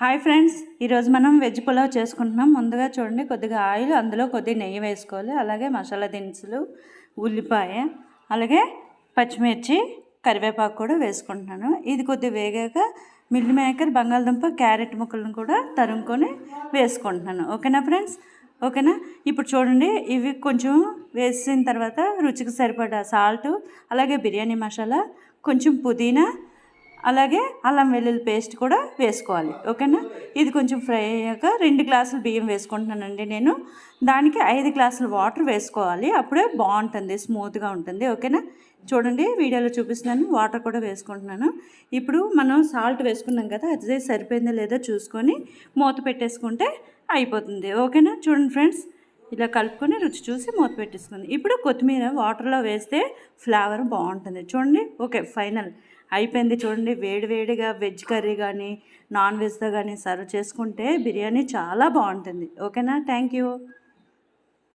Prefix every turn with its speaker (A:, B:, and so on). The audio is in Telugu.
A: హాయ్ ఫ్రెండ్స్, ఈరోజు మనం వెజ్ పులావ్ చేసుకుంటున్నాం. ముందుగా చూడండి, కొద్దిగా ఆయిల్, అందులో కొద్దిగా నెయ్యి వేసుకోవాలి. అలాగే మసాలా దినుసులు, ఉల్లిపాయ, అలాగే పచ్చిమిర్చి, కరివేపాకు కూడా వేసుకుంటున్నాను. ఇది కొద్దిగా వేగాక మిల్ మేకర్, బంగాళదుంప, క్యారెట్ ముక్కలను కూడా తరుముకొని వేసుకుంటున్నాను. ఓకేనా ఫ్రెండ్స్? ఓకేనా. ఇప్పుడు చూడండి, ఇవి కొంచెం వేసిన తర్వాత రుచికి సరిపడా సాల్ట్, అలాగే బిర్యానీ మసాలా, కొంచెం పుదీనా, అలాగే అల్లం వెల్లుల్లి పేస్ట్ కూడా వేసుకోవాలి. ఓకేనా. ఇది కొంచెం ఫ్రై అయ్యాక 2 గ్లాసులు బియ్యం వేసుకుంటున్నానండి నేను. దానికి 5 గ్లాసులు వాటర్ వేసుకోవాలి. అప్పుడే బాగుంటుంది, స్మూత్గా ఉంటుంది. ఓకేనా. చూడండి, వీడియోలో చూపిస్తున్నాను. వాటర్ కూడా వేసుకుంటున్నాను. ఇప్పుడు మనం సాల్ట్ వేసుకున్నాం కదా, అదే సరిపోయిందో లేదో చూసుకొని మూత పెట్టేసుకుంటే అయిపోతుంది. ఓకేనా. చూడండి ఫ్రెండ్స్, ఇలా కలుపుకొని రుచి చూసి మూత పెట్టేసుకుంది. ఇప్పుడు కొత్తిమీర వాటర్లో వేస్తే ఫ్లేవర్ బాగుంటుంది. చూడండి. ఓకే, ఫైనల్ అయిపోయింది. చూడండి, వేడివేడిగా వెజ్ కర్రీ కానీ నాన్ వెజ్తో కానీ సర్వ్ చేసుకుంటే బిర్యానీ చాలా బాగుంటుంది. ఓకేనా. Thank you.